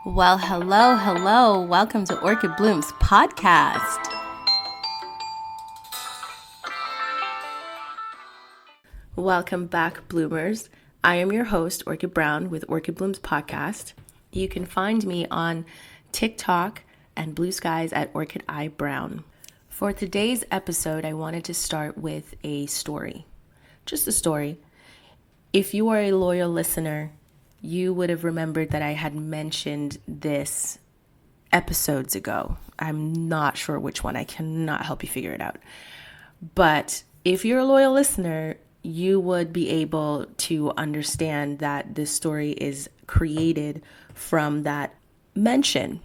Well, hello. Welcome to Orchid Bloom's podcast. Welcome back, bloomers. I am your host, Orchid Brown, with Orchid Bloom's podcast. You can find me on TikTok and Blue Skies at Orchid Eye Brown. For today's episode, I wanted to start with a story. Just a story. If you are a loyal listener, you would have remembered that I had mentioned this episodes ago. I'm not sure which one. I cannot help you figure it out. But if you're a loyal listener, you would be able to understand that this story is created from that mention.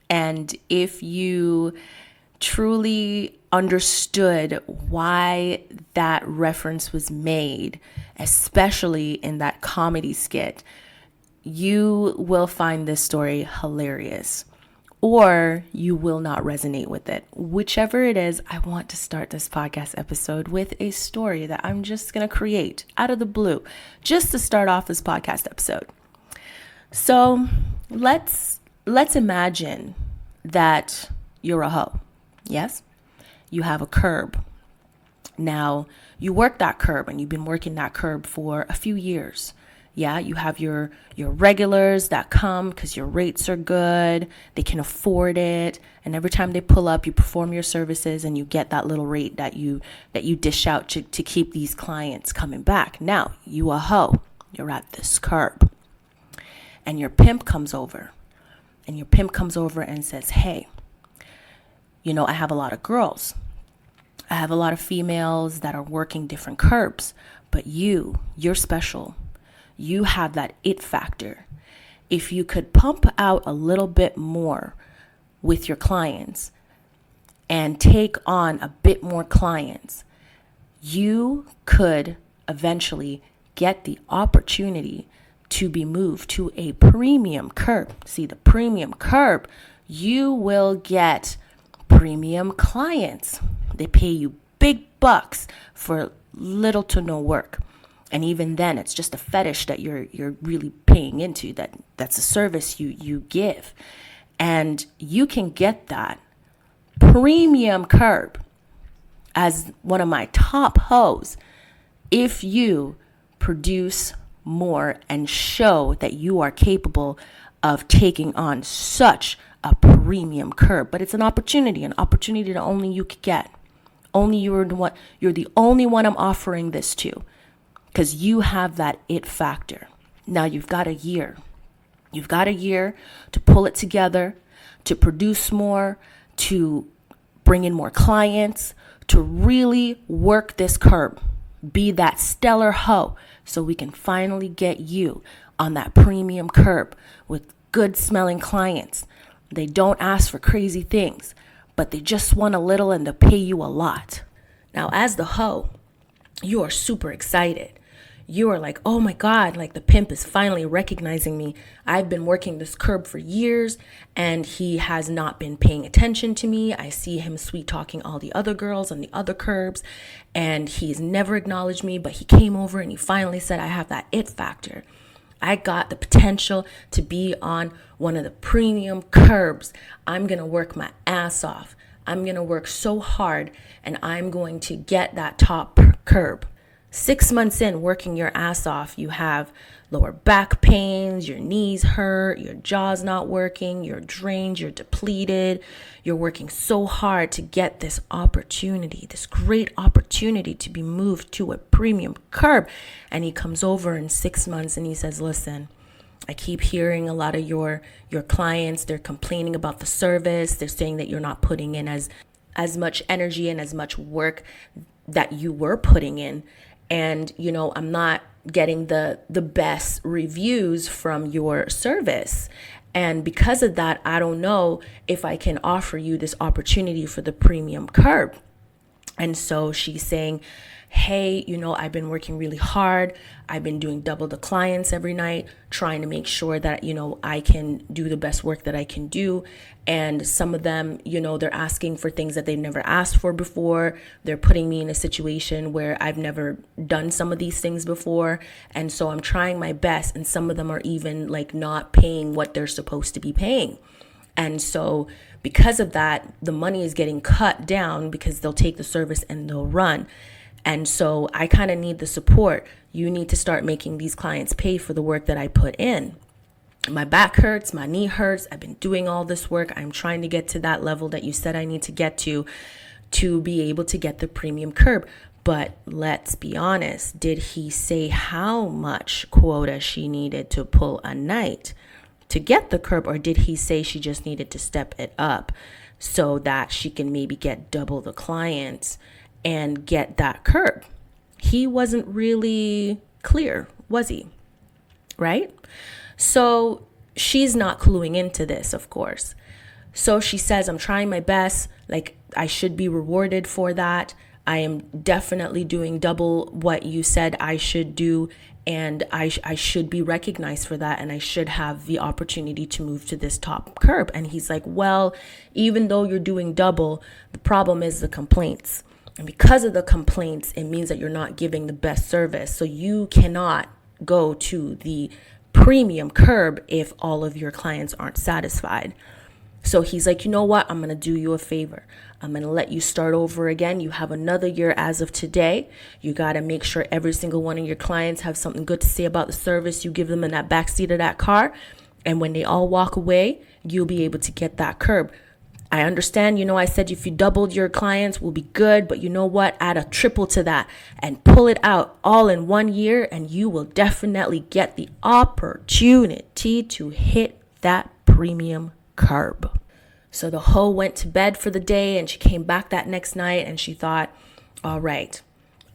And if you truly understood why that reference was made, especially in that comedy skit, you will find this story hilarious, or you will not resonate with it. Whichever it is, I want to start this podcast episode with a story that I'm just going to create out of the blue, just to start off this podcast episode. So let's imagine that you're a hoe. Yes? You have a curb. Now, you work that curb, and you've been working that curb for a few years. Yeah, you have your regulars that come because your rates are good, they can afford it, and every time they pull up, you perform your services and you get that little rate that you dish out to keep these clients coming back. Now, you a hoe, you're at this curb, and your pimp comes over, and says, hey, I have a lot of girls. I have a lot of females that are working different curbs, but you're special. You have that it factor. If you could pump out a little bit more with your clients and take on a bit more clients, you could eventually get the opportunity to be moved to a premium curb. See, the premium curb, you will get premium clients. They pay you big bucks for little to no work. And even then, it's just a fetish that you're really paying into. That's a service you give. And you can get that premium curb as one of my top hoes if you produce more and show that you are capable of taking on such a premium curb. But it's an opportunity that only you could get. Only you're the only one I'm offering this to, because you have that it factor. Now you've got a year. You've got a year to pull it together, to produce more, to bring in more clients, to really work this curb. Be that stellar hoe so we can finally get you on that premium curb with good smelling clients. They don't ask for crazy things, but they just want a little and they'll pay you a lot. Now, as the hoe, you are super excited. You are like, oh my God, like the pimp is finally recognizing me. I've been working this curb for years and he has not been paying attention to me. I see him sweet talking all the other girls on the other curbs and he's never acknowledged me, but he came over and he finally said, I have that it factor. I got the potential to be on one of the premium curbs. I'm going to work my ass off. I'm going to work so hard and I'm going to get that top curb. 6 months in, working your ass off, you have lower back pains, your knees hurt, your jaw's not working, you're drained, you're depleted. You're working so hard to get this opportunity, this great opportunity to be moved to a premium curb. And he comes over in 6 months and he says, listen, I keep hearing a lot of your clients, they're complaining about the service. They're saying that you're not putting in as much energy and as much work that you were putting in. And, I'm not getting the best reviews from your service. And because of that, I don't know if I can offer you this opportunity for the premium curb. And so she's saying, hey, I've been working really hard. I've been doing double the clients every night, trying to make sure that, I can do the best work that I can do. And some of them, they're asking for things that they've never asked for before. They're putting me in a situation where I've never done some of these things before. And so I'm trying my best. And some of them are even like not paying what they're supposed to be paying. And so because of that, the money is getting cut down because they'll take the service and they'll run. And so I kind of need the support. You need to start making these clients pay for the work that I put in. My back hurts, my knee hurts. I've been doing all this work. I'm trying to get to that level that you said I need to get to be able to get the premium curb. But let's be honest, did he say how much quota she needed to pull a night to get the curb, or did he say she just needed to step it up so that she can maybe get double the clients and get that curb? He wasn't really clear, was he? Right? So she's not cluing into this, of course. So she says, I'm trying my best. Like, I should be rewarded for that. I am definitely doing double what you said I should do. And I should be recognized for that. And I should have the opportunity to move to this top curb. And he's like, well, even though you're doing double, the problem is the complaints. And because of the complaints, it means that you're not giving the best service. So you cannot go to the premium curb if all of your clients aren't satisfied. So he's like, you know what? I'm going to do you a favor. I'm going to let you start over again. You have another year as of today. You got to make sure every single one of your clients have something good to say about the service you give them in that backseat of that car. And when they all walk away, you'll be able to get that curb. I understand, I said if you doubled your clients will be good, but you know what? Add a triple to that and pull it out all in 1 year, and you will definitely get the opportunity to hit that premium curb. So the hoe went to bed for the day, and she came back that next night, and she thought, all right,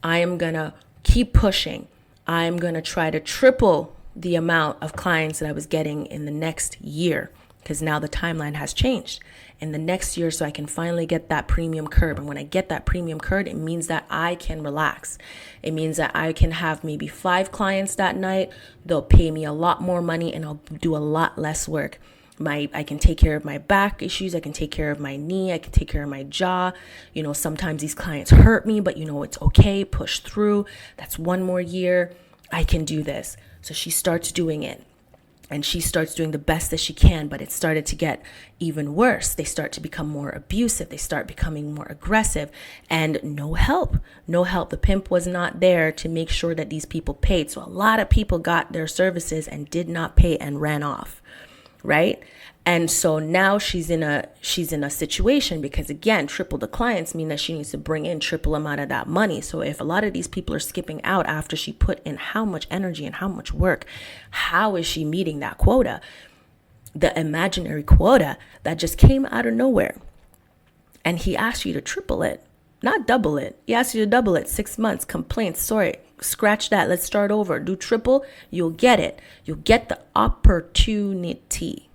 I am going to keep pushing. I'm going to try to triple the amount of clients that I was getting in the next year, because now the timeline has changed. In the next year, so I can finally get that premium curb. And when I get that premium curb, it means that I can relax. It means that I can have maybe 5 clients that night. They'll pay me a lot more money, and I'll do a lot less work. I can take care of my back issues. I can take care of my knee. I can take care of my jaw. Sometimes these clients hurt me, but it's okay. Push through. That's 1 more year. I can do this. So she starts doing it. And she starts doing the best that she can, but it started to get even worse. They start to become more abusive. They start becoming more aggressive, and no help. The pimp was not there to make sure that these people paid. So a lot of people got their services and did not pay and ran off, right? And so now she's in a situation because, again, triple the clients mean that she needs to bring in triple amount of that money. So if a lot of these people are skipping out after she put in how much energy and how much work, how is she meeting that quota? The imaginary quota that just came out of nowhere. And he asked you to triple it, not double it. He asked you to double it. 6 months, complaints, sorry, scratch that. Let's start over. Do triple, you'll get it. You'll get the opportunity.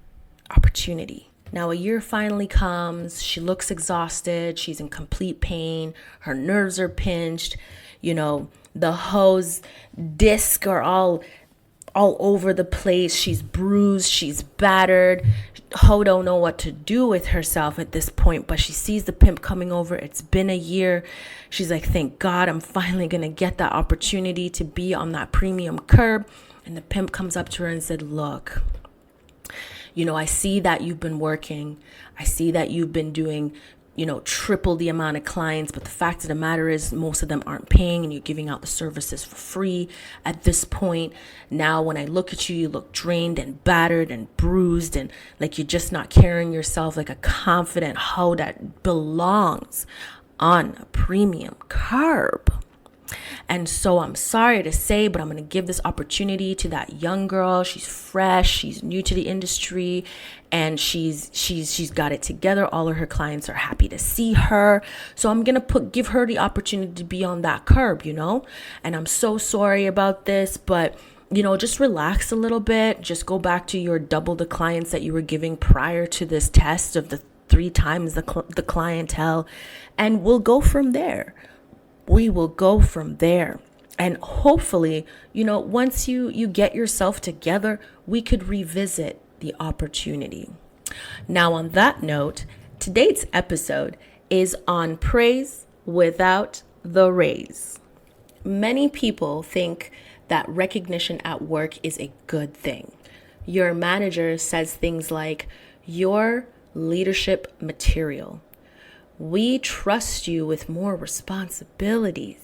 Now a year finally comes. She looks exhausted. She's in complete pain. Her nerves are pinched. The hose disc are all over the place. She's bruised. She's battered. Ho don't know what to do with herself at this point, but she sees the pimp coming over. It's been a year. She's like, thank God I'm finally going to get that opportunity to be on that premium curb. And the pimp comes up to her and said, look, I see that you've been working. I see that you've been doing, triple the amount of clients. But the fact of the matter is most of them aren't paying, and you're giving out the services for free at this point. Now, when I look at you, you look drained and battered and bruised, and like you're just not carrying yourself like a confident hoe that belongs on a premium curb. And so I'm sorry to say, but I'm going to give this opportunity to that young girl. She's fresh. She's new to the industry, and she's got it together. All of her clients are happy to see her. So I'm going to give her the opportunity to be on that curb, and I'm so sorry about this, but just relax a little bit. Just go back to your double the clients that you were giving prior to this test of the 3 times the clientele, and we'll go from there. We will go from there. And hopefully, once you get yourself together, we could revisit the opportunity. Now, on that note, today's episode is on praise without the raise. Many people think that recognition at work is a good thing. Your manager says things like, "Your leadership material. We trust you with more responsibilities.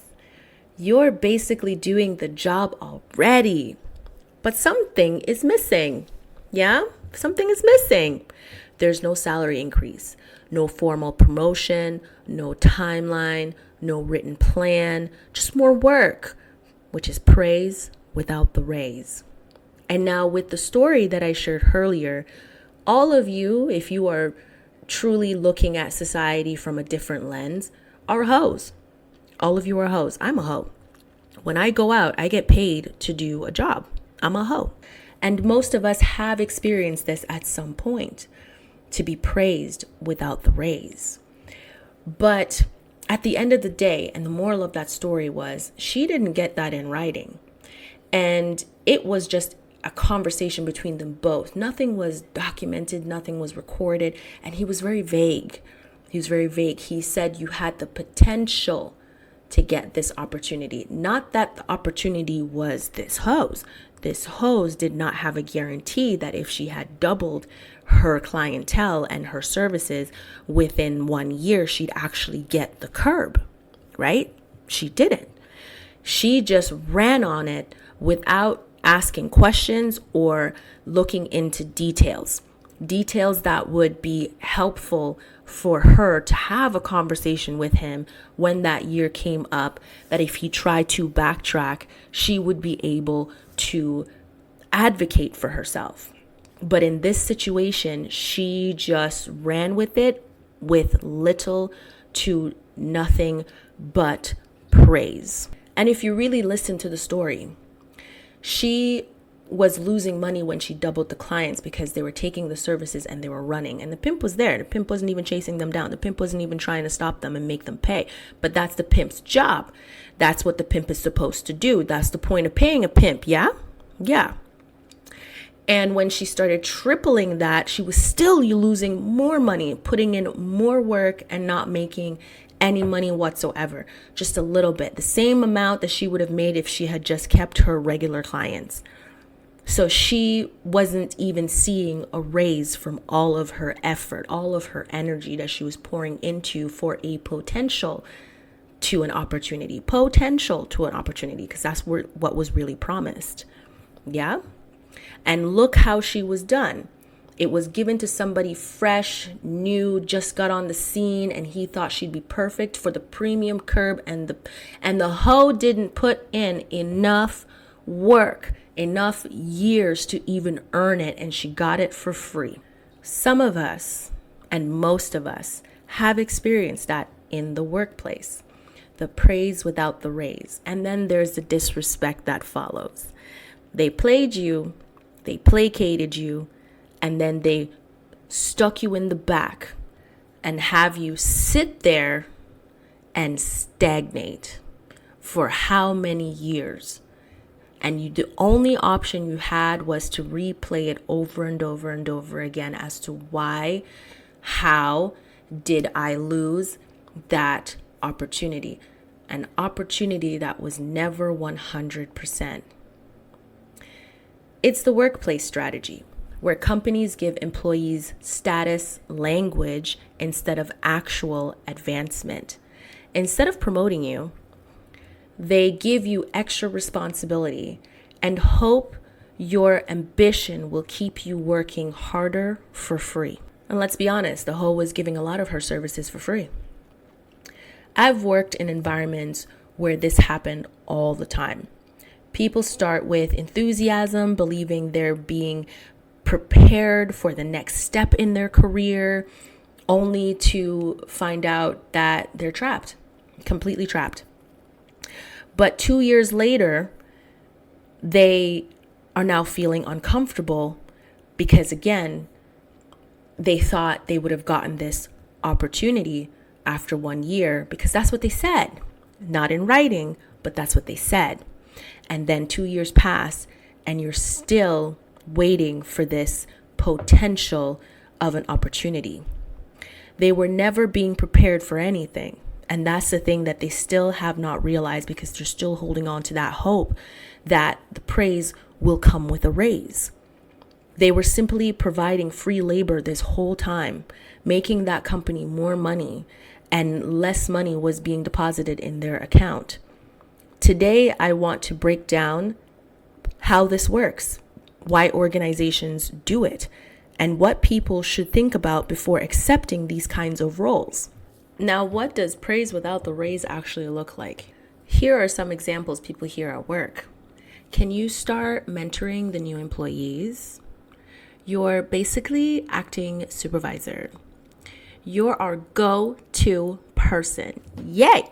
You're basically doing the job already." But something is missing. Yeah? Something is missing. There's no salary increase, no formal promotion, no timeline, no written plan, just more work, which is praise without the raise. And now with the story that I shared earlier, all of you, if you are truly looking at society from a different lens, are hoes. All of you are hoes. I'm a hoe. When I go out, I get paid to do a job. I'm a hoe. And most of us have experienced this at some point, to be praised without the raise. But at the end of the day, and the moral of that story was, she didn't get that in writing. And it was just a conversation between them both. Nothing was documented, nothing was recorded, and he was very vague. He said you had the potential to get this opportunity. Not that the opportunity was this hose. This hose did not have a guarantee that if she had doubled her clientele and her services within 1 year, she'd actually get the curb, right? She didn't. She just ran on it without asking questions or looking into details that would be helpful for her to have a conversation with him when that year came up, that if he tried to backtrack, she would be able to advocate for herself. But in this situation, she just ran with it with little to nothing but praise. And if you really listen to the story, she was losing money when she doubled the clients because they were taking the services and they were running. And the pimp was there. The pimp wasn't even chasing them down. The pimp wasn't even trying to stop them and make them pay. But that's the pimp's job. That's what the pimp is supposed to do. That's the point of paying a pimp. Yeah? Yeah. And when she started tripling that, she was still losing more money, putting in more work and not making any money whatsoever. Just a little bit. The same amount that she would have made if she had just kept her regular clients. So she wasn't even seeing a raise from all of her effort, all of her energy that she was pouring into for a potential to an opportunity, because that's what was really promised. Yeah. And look how she was done. It was given to somebody fresh, new, just got on the scene, and he thought she'd be perfect for the premium curb, and the hoe didn't put in enough work, enough years to even earn it, and she got it for free. Some of us, and most of us, have experienced that in the workplace. The praise without the raise. And then there's the disrespect that follows. They played you, they placated you, and then they stuck you in the back and have you sit there and stagnate for how many years? And the only option you had was to replay it over and over and over again as to why, how did I lose that opportunity? An opportunity that was never 100%. It's the workplace strategy, where companies give employees status language instead of actual advancement. Instead of promoting you, they give you extra responsibility and hope your ambition will keep you working harder for free. And let's be honest, the hoe was giving a lot of her services for free. I've worked in environments where this happened all the time. People start with enthusiasm, believing they're being prepared for the next step in their career, only to find out that they're trapped, completely trapped. But 2 years later, they are now feeling uncomfortable because, again, they thought they would have gotten this opportunity after 1 year because that's what they said. Not in writing, but that's what they said. And then 2 years pass and you're still waiting for this potential of an opportunity. They were never being prepared for anything. And that's the thing that they still have not realized, because they're still holding on to that hope that the praise will come with a raise. They were simply providing free labor this whole time, making that company more money, and less money was being deposited in their account. Today, I want to break down how this works, why organizations do it, and what people should think about before accepting these kinds of roles. Now, what does praise without the raise actually look like? Here are some examples people hear at work. Can you start mentoring the new employees? You're basically acting supervisor. You're our go-to person. Yay!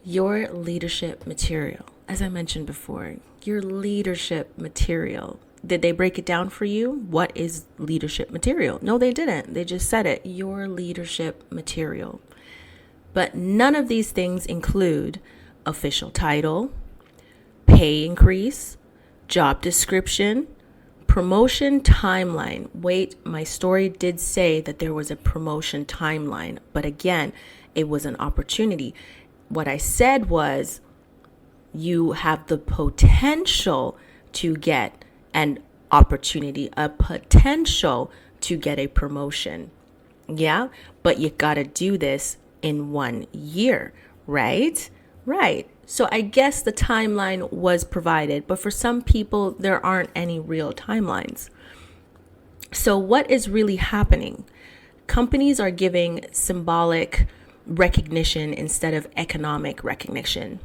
Your leadership material. As I mentioned before, your leadership material. Did they break it down for you? What is leadership material? No, they didn't. They just said it. Your leadership material. But none of these things include official title, pay increase, job description, promotion timeline. Wait, my story did say that there was a promotion timeline, but again, it was an opportunity. What I said was you have the potential to get an opportunity, a potential to get a promotion. Yeah, but you got to do this in 1 year, right? Right. So I guess the timeline was provided, but for some people, there aren't any real timelines. So what is really happening? Companies are giving symbolic recognition instead of economic recognition.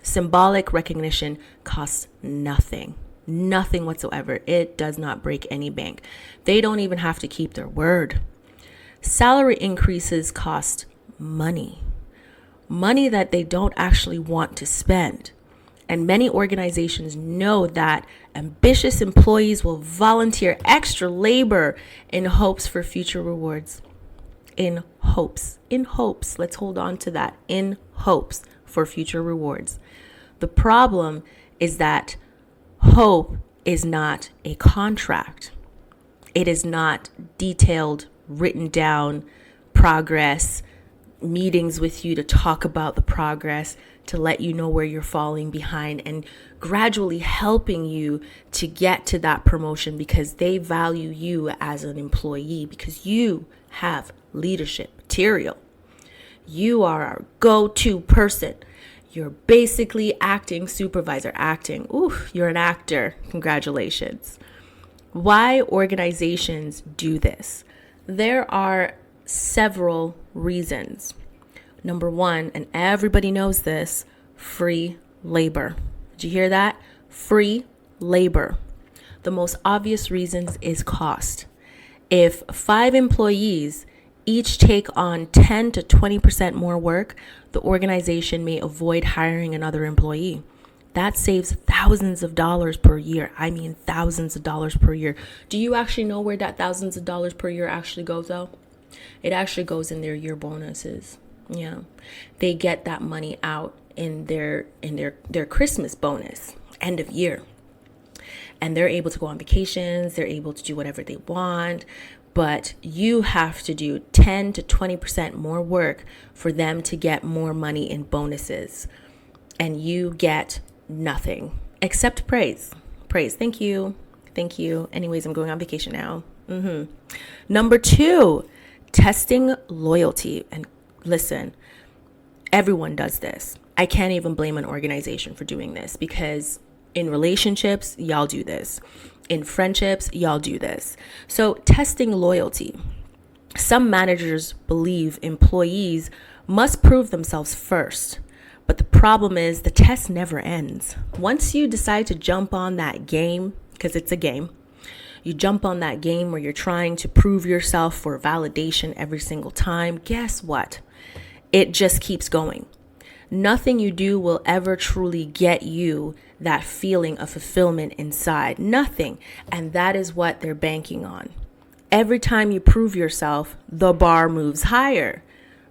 Symbolic recognition costs nothing whatsoever. It does not break any bank. They don't even have to keep their word. Salary increases cost money that they don't actually want to spend. And many organizations know that ambitious employees will volunteer extra labor in hopes for future rewards. In hopes. Let's hold on to that. In hopes for future rewards. The problem is that hope is not a contract. It is not detailed, written down progress, meetings with you to talk about the progress, to let you know where you're falling behind, and gradually helping you to get to that promotion because they value you as an employee, because you have leadership material. You are our go-to person. You're basically acting supervisor, you're an actor. Congratulations. Why organizations do this? There are several reasons. Number one, and everybody knows this, free labor. Did you hear that? Free labor. The most obvious reasons is cost. If 5 employees each take on 10 to 20% more work, the organization may avoid hiring another employee. That saves thousands of dollars per year. I mean, thousands of dollars per year. Do you actually know where that thousands of dollars per year actually goes though? It actually goes in their year bonuses. Yeah. They get that money out in their Christmas bonus, end of year. And they're able to go on vacations, they're able to do whatever they want, but you have to do 10 to 20% more work for them to get more money in bonuses. And you get nothing except praise. Praise. Thank you. Anyways, I'm going on vacation now. Number 2, testing loyalty. And listen, everyone does this. I can't even blame an organization for doing this, because in relationships, y'all do this. In friendships, y'all do this. So testing loyalty. Some managers believe employees must prove themselves first. But the problem is the test never ends. Once you decide to jump on that game, because it's a game, you jump on that game where you're trying to prove yourself for validation every single time, guess what? It just keeps going. Nothing you do will ever truly get you that feeling of fulfillment inside. Nothing. And that is what they're banking on. Every time you prove yourself, the bar moves higher,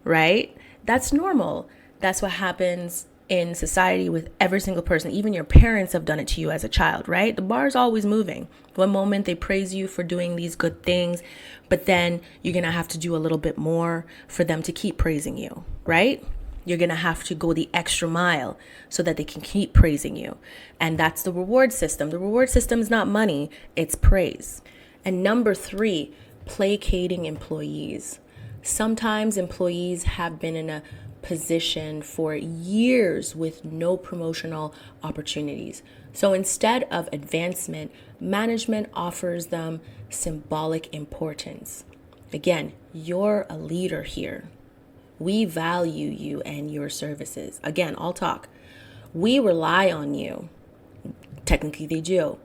right? That's normal. That's what happens in society with every single person. Even your parents have done it to you as a child, right? The bar is always moving. One moment they praise you for doing these good things, but then you're going to have to do a little bit more for them to keep praising you, right? You're going to have to go the extra mile so that they can keep praising you. And that's the reward system. The reward system is not money, it's praise. And number 3, placating employees. Sometimes employees have been in a position for years with no promotional opportunities. So instead of advancement, management offers them symbolic importance. Again, you're a leader here. We value you and your services. Again, all talk. We rely on you. Technically, they do.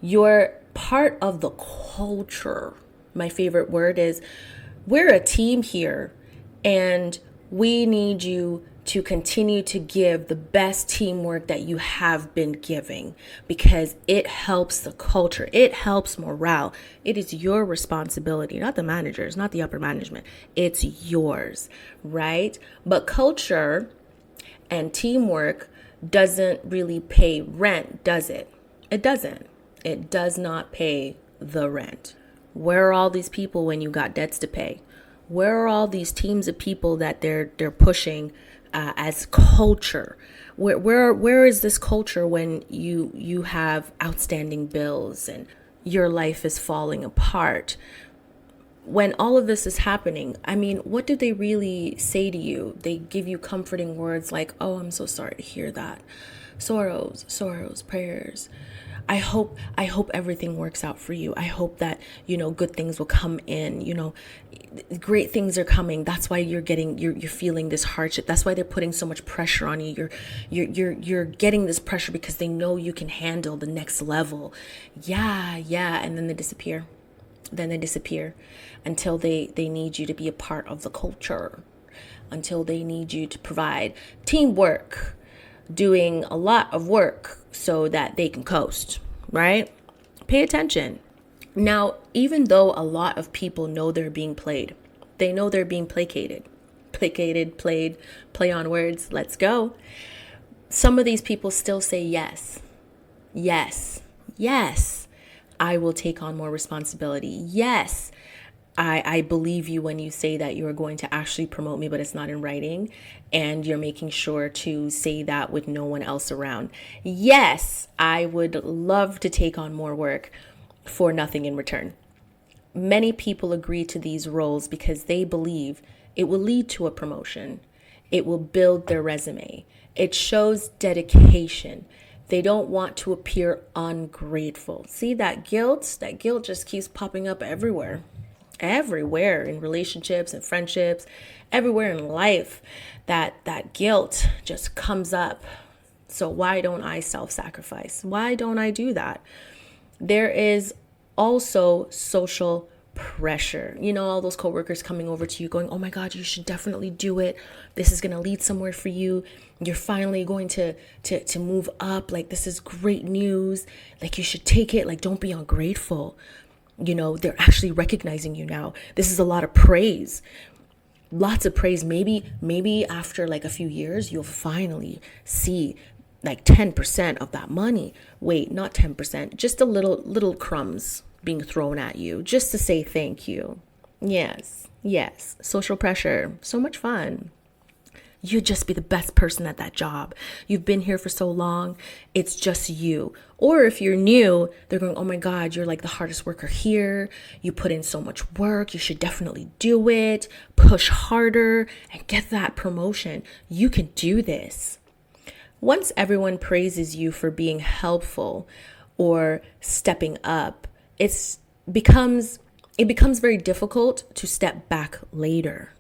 You're part of the culture. My favorite word is we're a team here, and we need you to continue to give the best teamwork that you have been giving, because it helps the culture. It helps morale. It is your responsibility, not the managers, not the upper management. It's yours, right? But culture and teamwork doesn't really pay rent, does it? It doesn't. It does not pay the rent. Where are all these people when you got debts to pay? Where are all these teams of people that they're pushing as culture? Where is this culture when you have outstanding bills and your life is falling apart? When all of this is happening, I mean, what do they really say to you? They give you comforting words like, "Oh, I'm so sorry to hear that. Sorrows, prayers. I hope everything works out for you. I hope that, good things will come in, great things are coming. That's why you're feeling this hardship. That's why they're putting so much pressure on you. You're getting this pressure because they know you can handle the next level." Yeah. And then they disappear. Until they need you to be a part of the culture, until they need you to provide teamwork, doing a lot of work so that they can coast, right? Pay attention. Now, even though a lot of people know they're being played, they know they're being played, play on words, let's go. Some of these people still say yes, I will take on more responsibility. Yes, I believe you when you say that you're going to actually promote me, but it's not in writing, and you're making sure to say that with no one else around. Yes, I would love to take on more work for nothing in return. Many people agree to these roles because they believe it will lead to a promotion. It will build their resume. It shows dedication. They don't want to appear ungrateful. See, that guilt just keeps popping up everywhere in relationships and friendships, everywhere in life. That guilt just comes up. So why don't I self-sacrifice? Why don't I do that? There is also social pressure. All those coworkers coming over to you going, "Oh my God, you should definitely do it. This is going to lead somewhere for you. You're finally going to move up. Like, this is great news. Like, you should take it. Like, don't be ungrateful. They're actually recognizing you now. This is a lot of praise. Lots of praise. Maybe after like a few years, you'll finally see like 10% of that money. Wait, not 10%, just a little crumbs being thrown at you just to say thank you. Yes. Social pressure. So much fun. You'd just be the best person at that job. You've been here for so long. It's just you. Or if you're new, they're going, "Oh my God, you're like the hardest worker here. You put in so much work. You should definitely do it. Push harder and get that promotion. You can do this." Once everyone praises you for being helpful or stepping up, it becomes very difficult to step back later.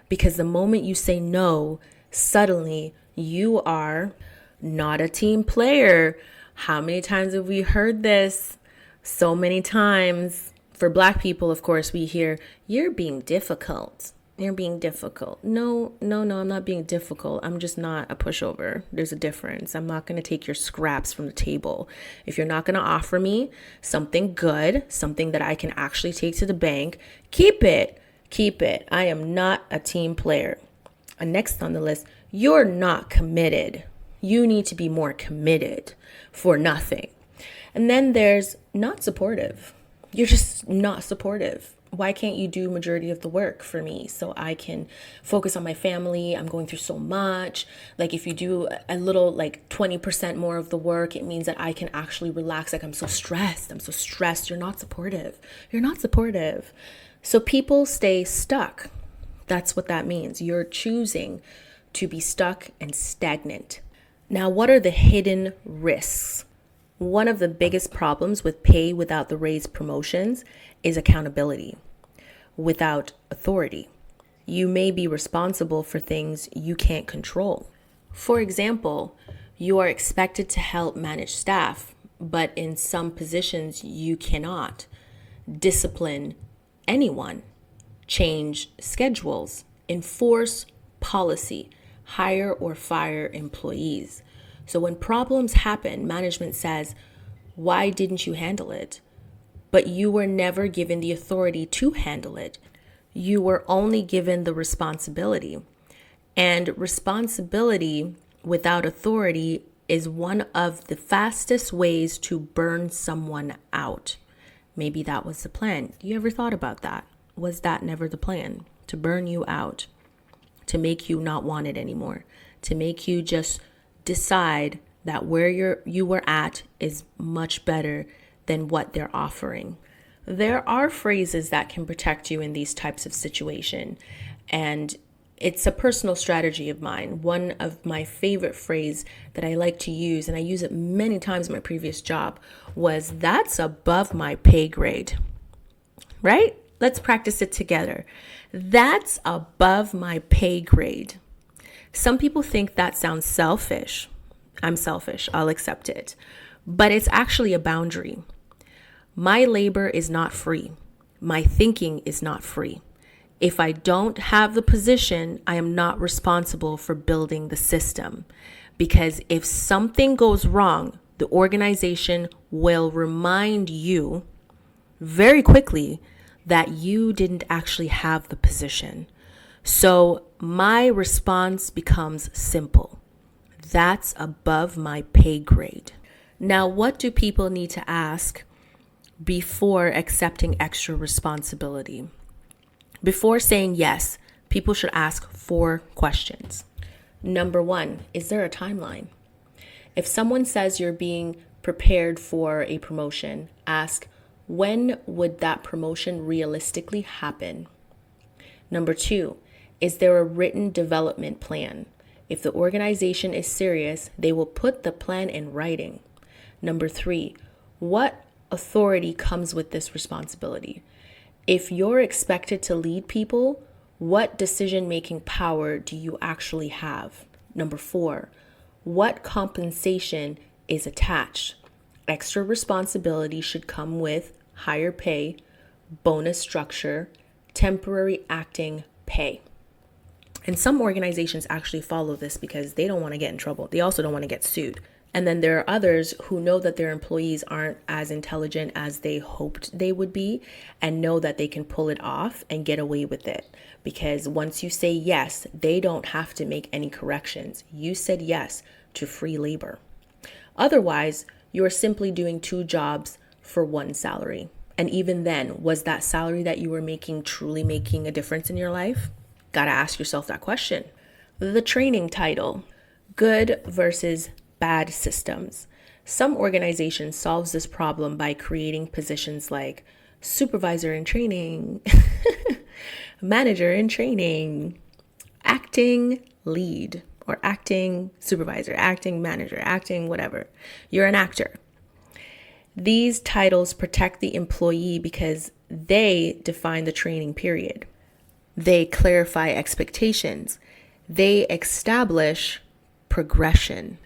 Because the moment you say no, suddenly you are not a team player. How many times have we heard this? So many times. For Black people, of course, we hear, "You're being difficult." You're being difficult. No, I'm not being difficult. I'm just not a pushover. There's a difference. I'm not going to take your scraps from the table. If you're not going to offer me something good, something that I can actually take to the bank, keep it. Keep it. I am not a team player. And next on the list, you're not committed. You need to be more committed for nothing. And then there's not supportive. You're just not supportive. Why can't you do majority of the work for me so I can focus on my family? I'm going through so much. Like if you do a little, like 20% more of the work, it means that I can actually relax. Like I'm so stressed. You're not supportive. So people stay stuck. That's what that means. You're choosing to be stuck and stagnant. Now, what are the hidden risks? One of the biggest problems with pay without the raised promotions is accountability. Without authority, you may be responsible for things you can't control. For example, you are expected to help manage staff, but in some positions you cannot discipline anyone, change schedules, enforce policy, hire or fire employees. So when problems happen, management says, why didn't you handle it? But you were never given the authority to handle it. You were only given the responsibility. And responsibility without authority is one of the fastest ways to burn someone out. Maybe that was the plan. You ever thought about that? Was that never the plan? To burn you out, to make you not want it anymore, to make you just decide that where you were at is much better than what they're offering. There are phrases that can protect you in these types of situation, and it's a personal strategy of mine. One of my favorite phrases that I like to use, and I use it many times in my previous job, was that's above my pay grade. Right? Let's practice it together. That's above my pay grade. Some people think that sounds selfish. I'm selfish. I'll accept it. But it's actually a boundary. My labor is not free. My thinking is not free. If I don't have the position, I am not responsible for building the system. Because if something goes wrong, the organization will remind you very quickly that you didn't actually have the position. So my response becomes simple. That's above my pay grade. Now, what do people need to ask before accepting extra responsibility? Before saying yes, people should ask 4 questions. Number 1, is there a timeline? If someone says you're being prepared for a promotion, ask, when would that promotion realistically happen? Number 2, is there a written development plan? If the organization is serious, they will put the plan in writing. Number 3, what authority comes with this responsibility? If you're expected to lead people, what decision-making power do you actually have? Number 4, what compensation is attached? Extra responsibility should come with higher pay, bonus structure, temporary acting pay. And some organizations actually follow this because they don't want to get in trouble. They also don't want to get sued. And then there are others who know that their employees aren't as intelligent as they hoped they would be and know that they can pull it off and get away with it. Because once you say yes, they don't have to make any corrections. You said yes to free labor. Otherwise, you're simply doing 2 jobs for 1 salary. And even then, was that salary that you were making truly making a difference in your life? Gotta ask yourself that question. The training title, good versus bad systems. Some organizations solves this problem by creating positions like supervisor in training, manager in training, acting lead, or acting supervisor, acting manager, acting whatever. You're an actor. These titles protect the employee because they define the training period. They clarify expectations. They establish progression.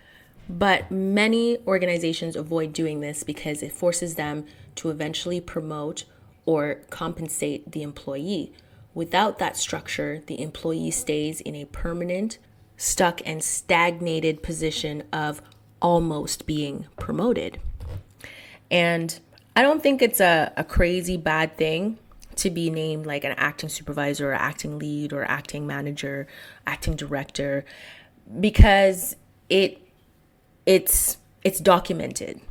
But many organizations avoid doing this because it forces them to eventually promote or compensate the employee, Without that structure, the employee stays in a permanent, stuck and stagnated position of almost being promoted. And I don't think it's a crazy bad thing to be named like an acting supervisor or acting lead or acting manager, acting director, because it's documented.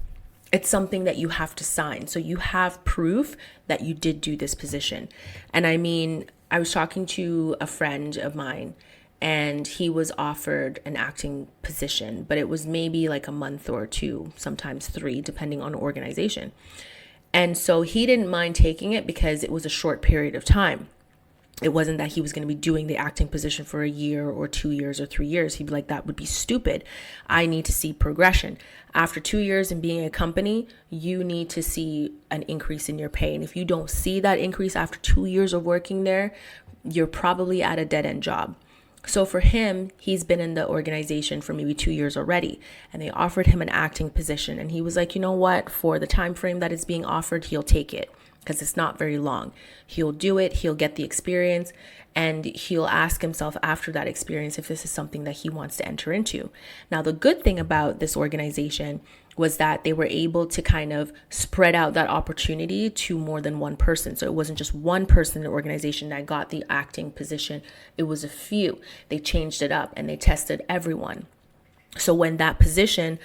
It's something that you have to sign. So you have proof that you did do this position. And I mean, I was talking to a friend of mine and he was offered an acting position, but it was maybe like a month or two, sometimes 3, depending on the organization. And so he didn't mind taking it because it was a short period of time. It wasn't that he was going to be doing the acting position for a year or 2 years or 3 years. He'd be like, that would be stupid. I need to see progression. After 2 years in being a company, you need to see an increase in your pay. And if you don't see that increase after 2 years of working there, you're probably at a dead-end job. So for him, he's been in the organization for maybe 2 years already, and they offered him an acting position. And he was like, you know what, for the time frame that is being offered, he'll take it because it's not very long. He'll do it, he'll get the experience, and he'll ask himself after that experience if this is something that he wants to enter into. Now, the good thing about this organization was that they were able to kind of spread out that opportunity to more than one person. So it wasn't just one person in the organization that got the acting position. It was a few. They changed it up and they tested everyone. So when that position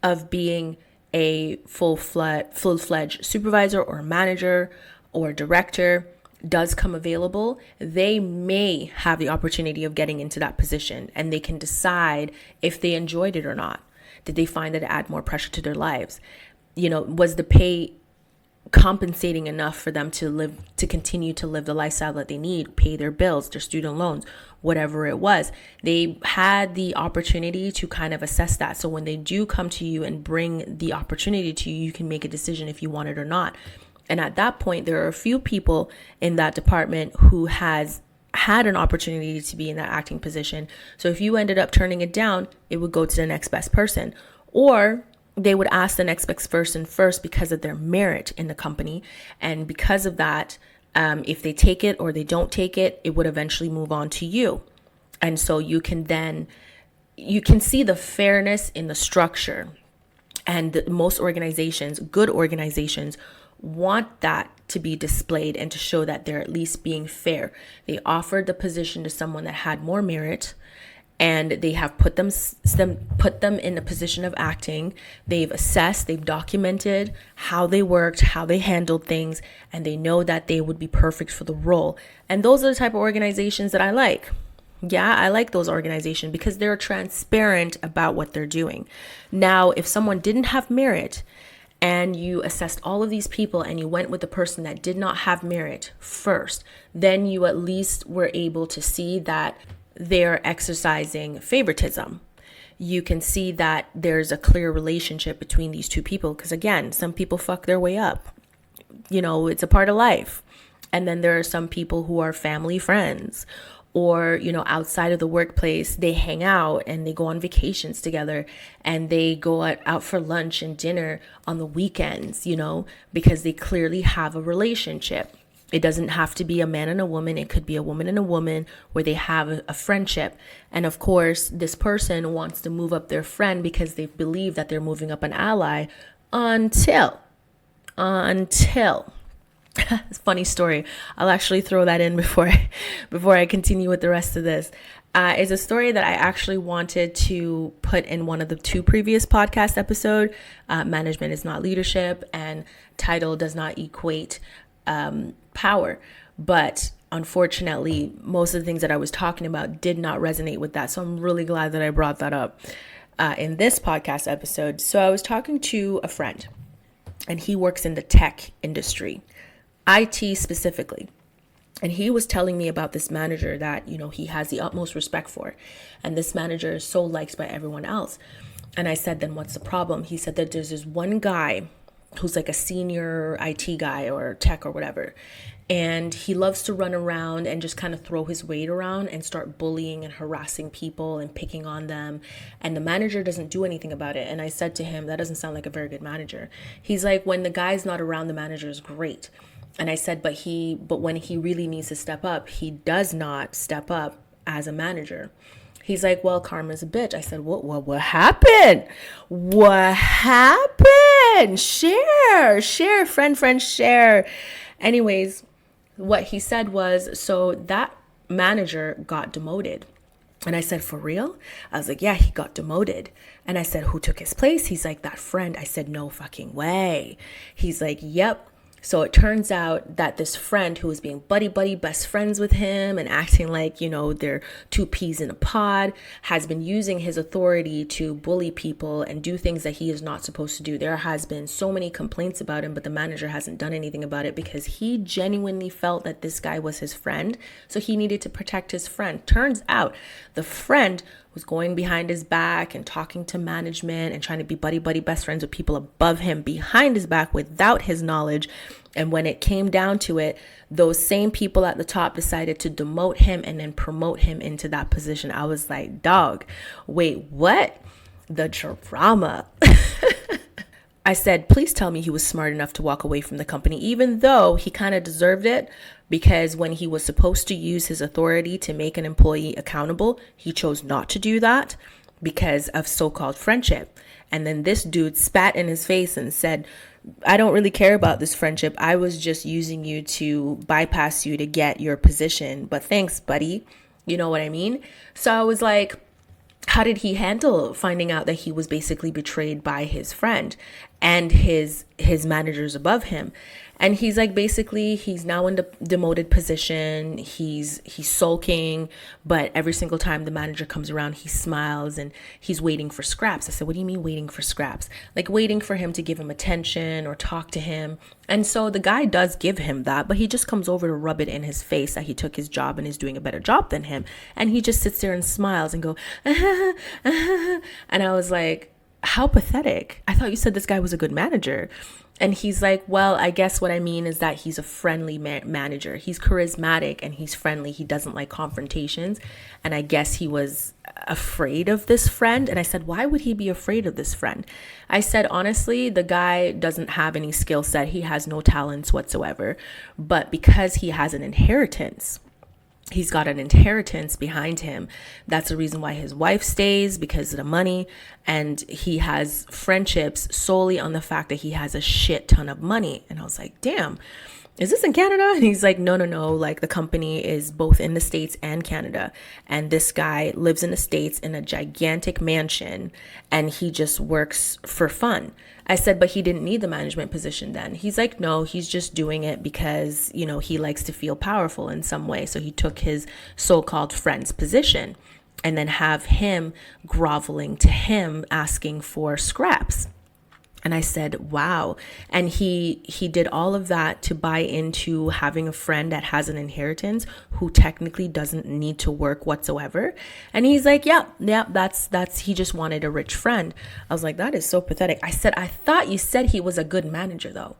of being a full-fledged supervisor or manager or director does come available, they may have the opportunity of getting into that position and they can decide if they enjoyed it or not. Did they find that it add more pressure to their lives? You know, was the pay compensating enough for them to continue to live the lifestyle that they need, pay their bills, their student loans, whatever it was? They had the opportunity to kind of assess that. So when they do come to you and bring the opportunity to you, you can make a decision if you want it or not. And at that point, there are a few people in that department who has had an opportunity to be in that acting position. So if you ended up turning it down, it would go to the next best person. Or they would ask the next best person first because of their merit in the company. And because of that, if they take it or they don't take it, it would eventually move on to you. And so you can see the fairness in the structure. And most organizations, good organizations, want that to be displayed and to show that they're at least being fair. They offered the position to someone that had more merit, and they have put them in a position of acting. They've assessed, they've documented how they worked, how they handled things, and they know that they would be perfect for the role. And those are the type of organizations that I like. Yeah, I like those organizations because they're transparent about what they're doing. Now, if someone didn't have merit and you assessed all of these people and you went with the person that did not have merit first, then you at least were able to see that they're exercising favoritism. You can see that there's a clear relationship between these two people because, again, some people fuck their way up. You know, it's a part of life. And then there are some people who are family friends, or, you know, outside of the workplace, they hang out and they go on vacations together and they go out for lunch and dinner on the weekends, you know, because they clearly have a relationship. It doesn't have to be a man and a woman. It could be a woman and a woman where they have a friendship. And of course, this person wants to move up their friend because they believe that they're moving up an ally until it's a funny story. I'll actually throw that in before I continue with the rest of this. Is a story that I actually wanted to put in one of the 2 previous podcast episodes. Management is not leadership, and title does not equate power. But unfortunately, most of the things that I was talking about did not resonate with that. So I'm really glad that I brought that up in this podcast episode. So I was talking to a friend, and he works in the tech industry. IT specifically. And he was telling me about this manager that, you know, he has the utmost respect for. And this manager is so liked by everyone else. And I said, then what's the problem? He said that there's this one guy who's like a senior IT guy or tech or whatever. And he loves to run around and just kind of throw his weight around and start bullying and harassing people and picking on them. And the manager doesn't do anything about it. And I said to him, that doesn't sound like a very good manager. He's like, when the guy's not around, the manager is great. And I said, but when he really needs to step up, he does not step up as a manager. He's like, well, karma's a bitch. I said, what happened? What happened? Share, friend, share. Anyways, what he said was, so that manager got demoted. And I said, for real? I was like, yeah, he got demoted. And I said, who took his place? He's like, that friend. I said, no fucking way. He's like, yep. So it turns out that this friend who was being buddy best friends with him and acting like, they're two peas in a pod, has been using his authority to bully people and do things that he is not supposed to do. There has been so many complaints about him, but the manager hasn't done anything about it because he genuinely felt that this guy was his friend. So he needed to protect his friend. Turns out the friend was going behind his back and talking to management and trying to be buddy best friends with people above him behind his back without his knowledge. And when it came down to it, those same people at the top decided to demote him and then promote him into that position. I was like, dog, wait, what? The drama. I said, please tell me he was smart enough to walk away from the company, even though he kind of deserved it, because when he was supposed to use his authority to make an employee accountable, he chose not to do that because of so-called friendship. And then this dude spat in his face and said, I don't really care about this friendship. I was just using you to bypass you to get your position. But thanks, buddy. You know what I mean? So I was like, how did he handle finding out that he was basically betrayed by his friend and his managers above him? And he's like, basically, he's now in the demoted position. He's sulking, but every single time the manager comes around, he smiles and he's waiting for scraps. I said, what do you mean waiting for scraps? Like waiting for him to give him attention or talk to him. And so the guy does give him that, but he just comes over to rub it in his face that he took his job and is doing a better job than him. And he just sits there and smiles and go, and I was like, how pathetic. I thought you said this guy was a good manager. And he's like, well, I guess what I mean is that he's a friendly manager. He's charismatic and he's friendly. He doesn't like confrontations. And I guess he was afraid of this friend. And I said, why would he be afraid of this friend? I said, honestly, the guy doesn't have any skill set. He has no talents whatsoever. But because he has an inheritance, he's got an inheritance behind him. That's the reason why his wife stays, because of the money. And he has friendships solely on the fact that he has a shit ton of money. And I was like, damn, is this in Canada? And he's like, no. Like the company is both in the States and Canada. And this guy lives in the States in a gigantic mansion and he just works for fun. I said, but he didn't need the management position then. He's like, no, he's just doing it because, he likes to feel powerful in some way. So he took his so-called friend's position and then have him groveling to him asking for scraps. And I said, wow. And he did all of that to buy into having a friend that has an inheritance who technically doesn't need to work whatsoever. And he's like, yeah, that's he just wanted a rich friend. I was like, that is so pathetic. I said, I thought you said he was a good manager though.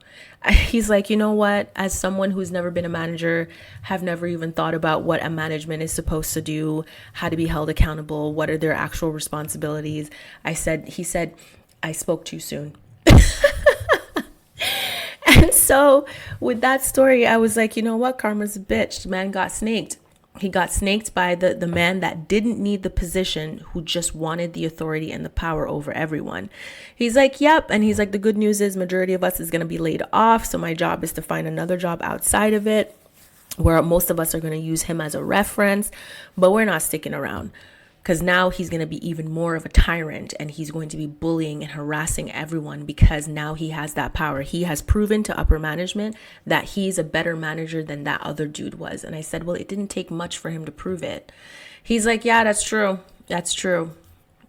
He's like, you know what? As someone who's never been a manager, have never even thought about what a management is supposed to do, how to be held accountable, what are their actual responsibilities. He said, I spoke too soon. And so with that story, I was like, you know what? Karma's a bitch. The man got snaked. He got snaked by the man that didn't need the position, who just wanted the authority and the power over everyone. He's like, yep. And he's like, the good news is majority of us is going to be laid off. So my job is to find another job outside of it, where most of us are going to use him as a reference, but we're not sticking around. Because now he's going to be even more of a tyrant and he's going to be bullying and harassing everyone because now he has that power. He has proven to upper management that he's a better manager than that other dude was. And I said, well, it didn't take much for him to prove it. He's like, yeah, that's true. That's true.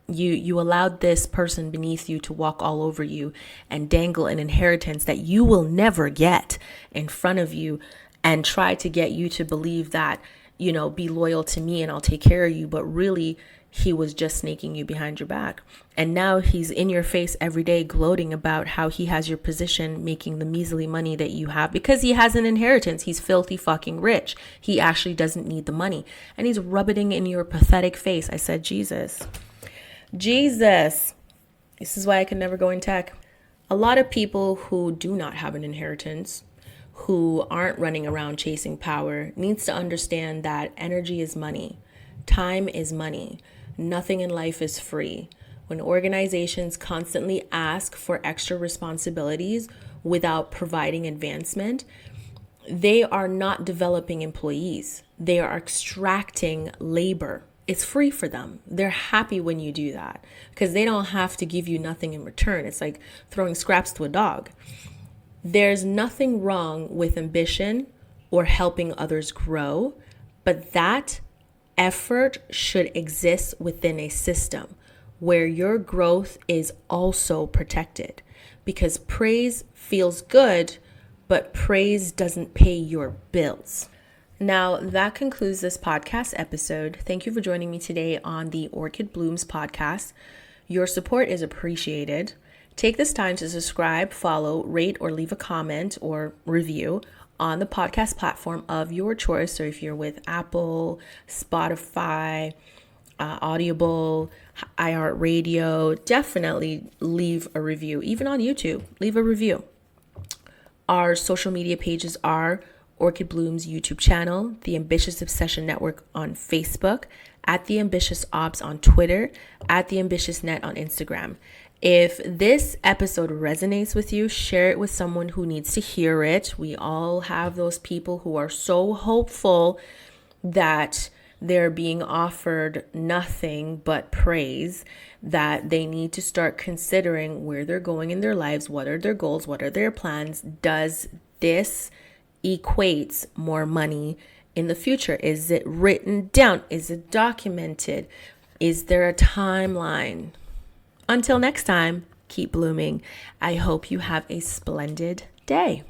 You allowed this person beneath you to walk all over you and dangle an inheritance that you will never get in front of you and try to get you to believe that, be loyal to me and I'll take care of you. But really, he was just snaking you behind your back. And now he's in your face every day gloating about how he has your position, making the measly money that you have because he has an inheritance. He's filthy fucking rich. He actually doesn't need the money. And he's rubbing it in your pathetic face. I said, Jesus. This is why I can never go in tech. A lot of people who do not have an inheritance, who aren't running around chasing power needs to understand that energy is money. Time is money. Nothing in life is free. When organizations constantly ask for extra responsibilities without providing advancement, they are not developing employees. They are extracting labor. It's free for them. They're happy when you do that because they don't have to give you nothing in return. It's like throwing scraps to a dog. There's nothing wrong with ambition or helping others grow, but that effort should exist within a system where your growth is also protected, because praise feels good, but praise doesn't pay your bills. Now, that concludes this podcast episode. Thank you for joining me today on the Orchid Blooms podcast. Your support is appreciated. Take this time to subscribe, follow, rate, or leave a comment or review on the podcast platform of your choice. So if you're with Apple, Spotify, Audible, iHeartRadio, definitely leave a review. Even on YouTube, leave a review. Our social media pages are Orchid Bloom's YouTube channel, The Ambitious Obsession Network on Facebook, at The Ambitious Ops on Twitter, at The Ambitious Net on Instagram. If this episode resonates with you, share it with someone who needs to hear it. We all have those people who are so hopeful that they're being offered nothing but praise, that they need to start considering where they're going in their lives, what are their goals, what are their plans. Does this equate more money in the future? Is it written down? Is it documented? Is there a timeline? Until next time, keep blooming. I hope you have a splendid day.